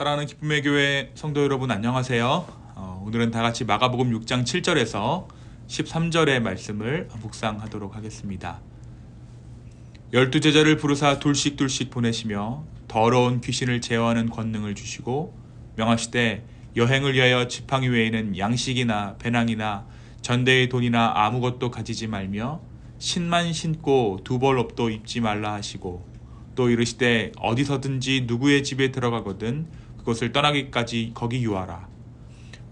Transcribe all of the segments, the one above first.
사랑하는 기쁨의 교회 성도 여러분 안녕하세요. 오늘은 다 같이 마가복음 6장 7절에서 13절의 말씀을 묵상하도록 하겠습니다. 12제자를 부르사 둘씩 보내시며 더러운 귀신을 제어하는 권능을 주시고 명하시되 여행을 위하여 지팡이 외에는 양식이나 배낭이나 전대의 돈이나 아무것도 가지지 말며 신만 신고 두벌옷도 입지 말라 하시고 또 이르시되 어디서든지 누구의 집에 들어가거든 그것을 떠나기까지 거기 유하라.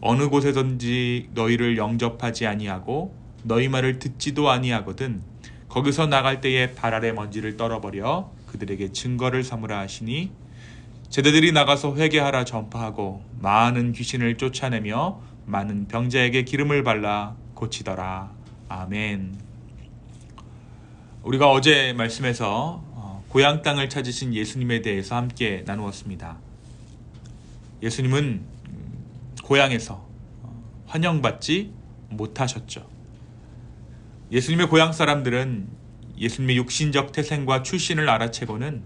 어느 곳에든지 너희를 영접하지 아니하고 너희 말을 듣지도 아니하거든 거기서 나갈 때에 발 아래 먼지를 떨어버려 그들에게 증거를 삼으라 하시니 제자들이 나가서 회개하라 전파하고 많은 귀신을 쫓아내며 많은 병자에게 기름을 발라 고치더라. 아멘. 우리가 어제 말씀에서 고향 땅을 찾으신 예수님에 대해서 함께 나누었습니다. 예수님은 고향에서 환영받지 못하셨죠. 예수님의 고향 사람들은 예수님의 육신적 태생과 출신을 알아채고는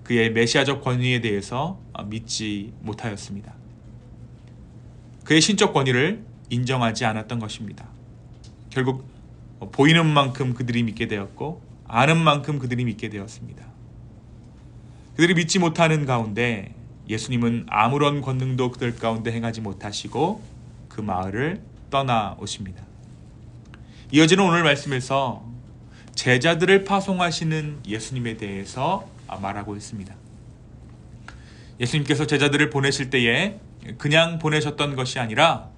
그의 메시아적 권위에 대해서 믿지 못하였습니다. 그의 신적 권위를 인정하지 않았던 것입니다. 결국 보이는 만큼 그들이 믿게 되었고 아는 만큼 그들이 믿게 되었습니다. 그들이 믿지 못하는 가운데 예수님은 아무런 권능도 그들 가운데 행하지 못하시고 그 마을을 떠나오십니다. 이어지는 오늘 말씀에서 제자들을 파송하시는 예수님에 대해서 말하고 있습니다. 예수님께서 제자들을 보내실 때에 그냥 보내셨던 것이 아니라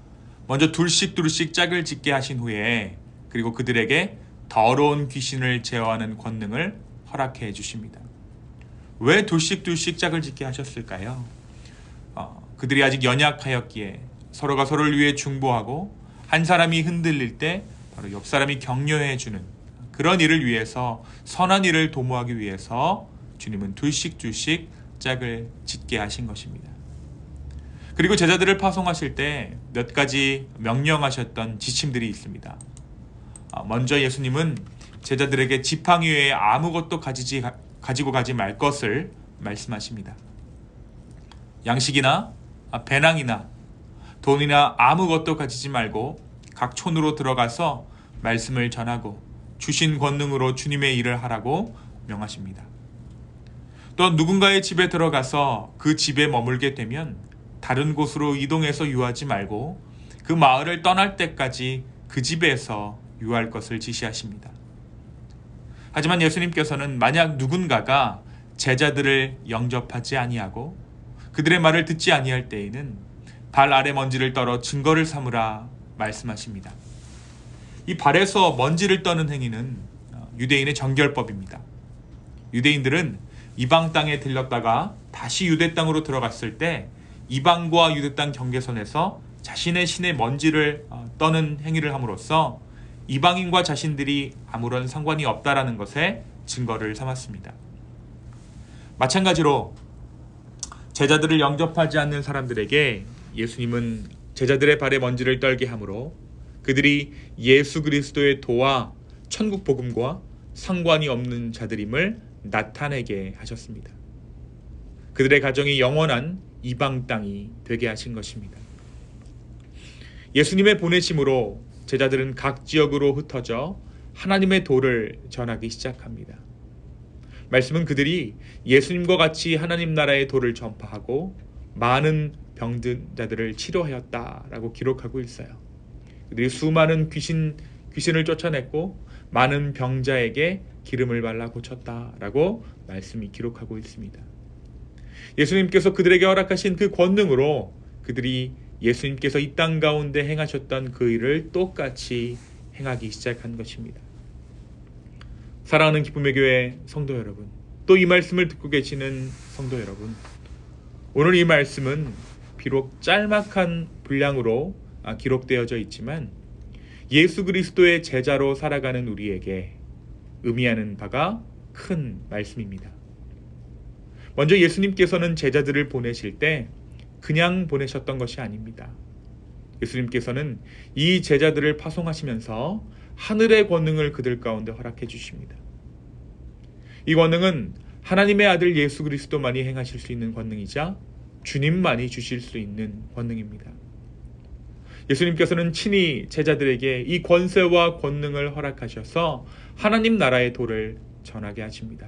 먼저 둘씩 짝을 짓게 하신 후에 그리고 그들에게 더러운 귀신을 제어하는 권능을 허락해 주십니다. 왜 둘씩 짝을 짓게 하셨을까요? 그들이 아직 연약하였기에 서로가 서로를 위해 중보하고 한 사람이 흔들릴 때 바로 옆 사람이 격려해 주는 그런 일을 위해서 선한 일을 도모하기 위해서 주님은 둘씩 짝을 짓게 하신 것입니다. 그리고 제자들을 파송하실 때 몇 가지 명령하셨던 지침들이 있습니다. 먼저 예수님은 제자들에게 지팡이 외에 아무것도 가지고 가지 말 것을 말씀하십니다. 양식이나 배낭이나 돈이나 아무것도 가지지 말고 각 촌으로 들어가서 말씀을 전하고 주신 권능으로 주님의 일을 하라고 명하십니다. 또 누군가의 집에 들어가서 그 집에 머물게 되면 다른 곳으로 이동해서 유하지 말고 그 마을을 떠날 때까지 그 집에서 유할 것을 지시하십니다. 하지만 예수님께서는 만약 누군가가 제자들을 영접하지 아니하고 그들의 말을 듣지 아니할 때에는 발 아래 먼지를 떨어 증거를 삼으라 말씀하십니다. 이 발에서 먼지를 떠는 행위는 유대인의 정결법입니다. 유대인들은 이방 땅에 들렸다가 다시 유대 땅으로 들어갔을 때 이방과 유대 땅 경계선에서 자신의 신의 먼지를 떠는 행위를 함으로써 이방인과 자신들이 아무런 상관이 없다라는 것에 증거를 삼았습니다. 마찬가지로 제자들을 영접하지 않는 사람들에게 예수님은 제자들의 발에 먼지를 떨게 함으로 그들이 예수 그리스도의 도와 천국 복음과 상관이 없는 자들임을 나타내게 하셨습니다. 그들의 가정이 영원한 이방 땅이 되게 하신 것입니다. 예수님의 보내심으로 제자들은 각 지역으로 흩어져 하나님의 도를 전하기 시작합니다. 말씀은 그들이 예수님과 같이 하나님 나라의 도를 전파하고 많은 병든 자들을 치료하였다라고 기록하고 있어요. 그들이 수많은 귀신을 쫓아냈고 많은 병자에게 기름을 발라 고쳤다라고 말씀이 기록하고 있습니다. 예수님께서 그들에게 허락하신 그 권능으로 그들이 예수님께서 이 땅 가운데 행하셨던 그 일을 똑같이 행하기 시작한 것입니다. 사랑하는 기쁨의 교회 성도 여러분, 또 이 말씀을 듣고 계시는 성도 여러분, 오늘 이 말씀은 비록 짤막한 분량으로 기록되어져 있지만 예수 그리스도의 제자로 살아가는 우리에게 의미하는 바가 큰 말씀입니다. 먼저 예수님께서는 제자들을 보내실 때 그냥 보내셨던 것이 아닙니다. 예수님께서는 이 제자들을 파송하시면서 하늘의 권능을 그들 가운데 허락해 주십니다. 이 권능은 하나님의 아들 예수 그리스도만이 행하실 수 있는 권능이자 주님만이 주실 수 있는 권능입니다. 예수님께서는 친히 제자들에게 이 권세와 권능을 허락하셔서 하나님 나라의 도를 전하게 하십니다.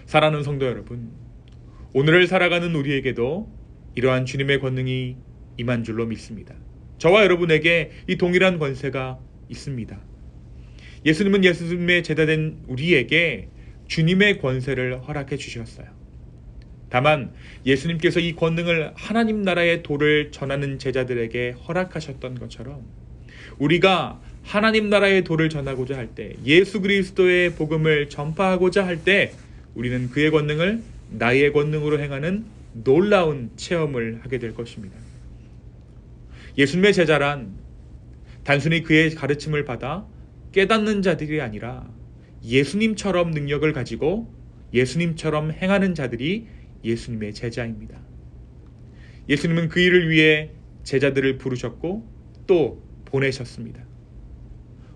사랑하는 성도 여러분, 오늘을 살아가는 우리에게도 이러한 주님의 권능이 임한 줄로 믿습니다. 저와 여러분에게 이 동일한 권세가 있습니다. 예수님은 예수님의 제자된 우리에게 주님의 권세를 허락해 주셨어요. 다만 예수님께서 이 권능을 하나님 나라의 도를 전하는 제자들에게 허락하셨던 것처럼 우리가 하나님 나라의 도를 전하고자 할 때, 예수 그리스도의 복음을 전파하고자 할 때 우리는 그의 권능을 나의 권능으로 행하는 놀라운 체험을 하게 될 것입니다. 예수님의 제자란 단순히 그의 가르침을 받아 깨닫는 자들이 아니라 예수님처럼 능력을 가지고 예수님처럼 행하는 자들이 예수님의 제자입니다. 예수님은 그 일을 위해 제자들을 부르셨고 또 보내셨습니다.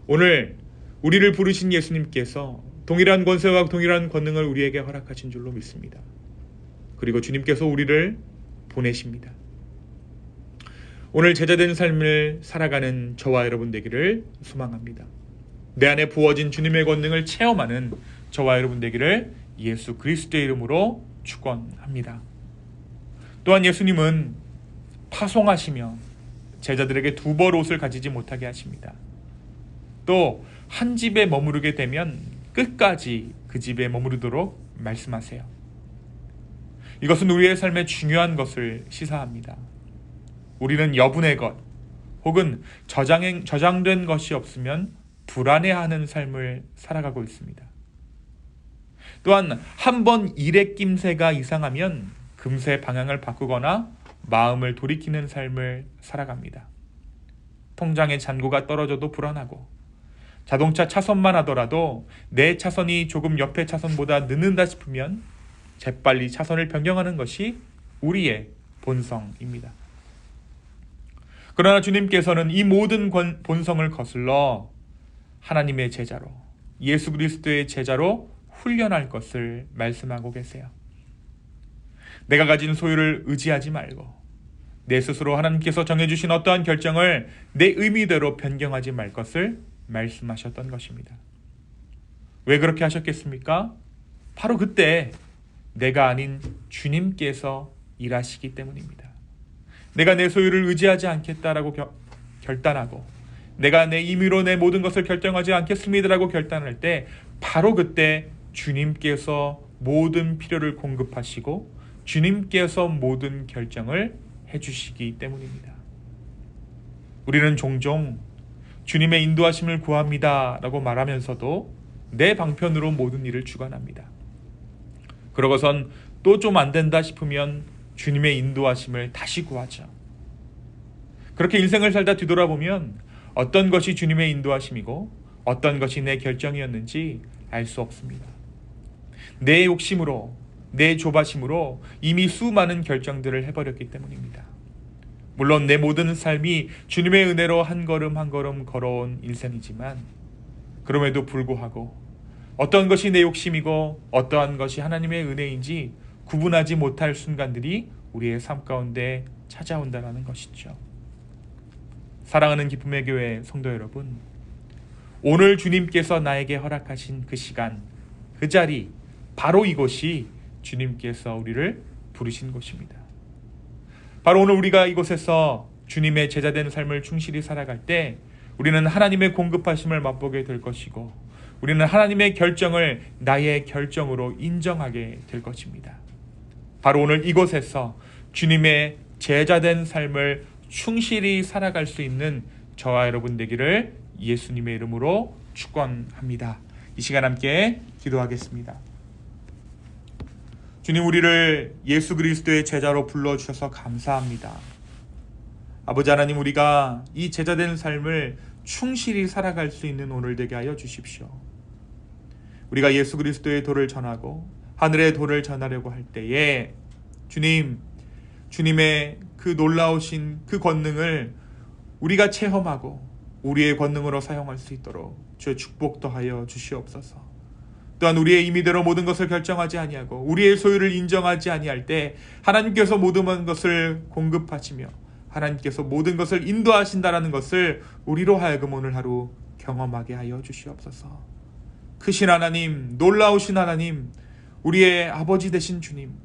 오늘 우리를 부르신 예수님께서 동일한 권세와 동일한 권능을 우리에게 허락하신 줄로 믿습니다. 그리고 주님께서 우리를 보내십니다. 오늘 제자된 삶을 살아가는 저와 여러분 되기를 소망합니다. 내 안에 부어진 주님의 권능을 체험하는 저와 여러분 되기를 예수 그리스도의 이름으로 축원합니다. 또한 예수님은 파송하시며 제자들에게 두 벌 옷을 가지지 못하게 하십니다. 또 한 집에 머무르게 되면 끝까지 그 집에 머무르도록 말씀하세요. 이것은 우리의 삶에 중요한 것을 시사합니다. 우리는 여분의 것 혹은 저장된 것이 없으면 불안해하는 삶을 살아가고 있습니다. 또한 한 번 일의 낌새가 이상하면 금세 방향을 바꾸거나 마음을 돌이키는 삶을 살아갑니다. 통장의 잔고가 떨어져도 불안하고 자동차 차선만 하더라도 내 차선이 조금 옆의 차선보다 늦는다 싶으면 재빨리 차선을 변경하는 것이 우리의 본성입니다. 그러나 주님께서는 이 모든 본성을 거슬러 하나님의 제자로, 예수 그리스도의 제자로 훈련할 것을 말씀하고 계세요. 내가 가진 소유를 의지하지 말고 내 스스로 하나님께서 정해주신 어떠한 결정을 내 의미대로 변경하지 말 것을 말씀하셨던 것입니다. 왜 그렇게 하셨겠습니까? 바로 그때 내가 아닌 주님께서 일하시기 때문입니다. 내가 내 소유를 의지하지 않겠다라고 결단하고 내가 내 임의로 내 모든 것을 결정하지 않겠습니다라고 결단할 때 바로 그때 주님께서 모든 필요를 공급하시고 주님께서 모든 결정을 해주시기 때문입니다. 우리는 종종 주님의 인도하심을 구합니다 라고 말하면서도 내 방편으로 모든 일을 주관합니다. 그러고선 또 좀 안 된다 싶으면 주님의 인도하심을 다시 구하죠. 그렇게 인생을 살다 뒤돌아보면 어떤 것이 주님의 인도하심이고 어떤 것이 내 결정이었는지 알 수 없습니다. 내 욕심으로, 내 조바심으로 이미 수많은 결정들을 해버렸기 때문입니다. 물론 내 모든 삶이 주님의 은혜로 한 걸음 한 걸음 걸어온 인생이지만 그럼에도 불구하고 어떤 것이 내 욕심이고 어떠한 것이 하나님의 은혜인지 구분하지 못할 순간들이 우리의 삶 가운데 찾아온다는 것이죠. 사랑하는 기쁨의 교회 성도 여러분, 오늘 주님께서 나에게 허락하신 그 시간, 그 자리, 바로 이곳이 주님께서 우리를 부르신 곳입니다. 바로 오늘 우리가 이곳에서 주님의 제자된 삶을 충실히 살아갈 때 우리는 하나님의 공급하심을 맛보게 될 것이고 우리는 하나님의 결정을 나의 결정으로 인정하게 될 것입니다. 바로 오늘 이곳에서 주님의 제자된 삶을 충실히 살아갈 수 있는 저와 여러분 되기를 예수님의 이름으로 축원합니다. 이 시간 함께 기도하겠습니다. 주님, 우리를 예수 그리스도의 제자로 불러주셔서 감사합니다. 아버지 하나님, 우리가 이 제자된 삶을 충실히 살아갈 수 있는 오늘 되게 하여 주십시오. 우리가 예수 그리스도의 도를 전하고 하늘의 도를 전하려고 할 때에 주님의 그 놀라우신 그 권능을 우리가 체험하고 우리의 권능으로 사용할 수 있도록 주의 축복 더하여 주시옵소서. 또한 우리의 임의대로 모든 것을 결정하지 아니하고 우리의 소유를 인정하지 아니할 때 하나님께서 모든 것을 공급하시며 하나님께서 모든 것을 인도하신다라는 것을 우리로 하여금 오늘 하루 경험하게 하여 주시옵소서. 크신 하나님, 놀라우신 하나님, 우리의 아버지 되신 주님,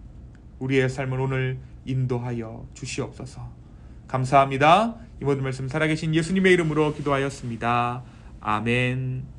우리의 삶을 오늘 인도하여 주시옵소서. 감사합니다. 이 모든 말씀 살아계신 예수님의 이름으로 기도하였습니다. 아멘.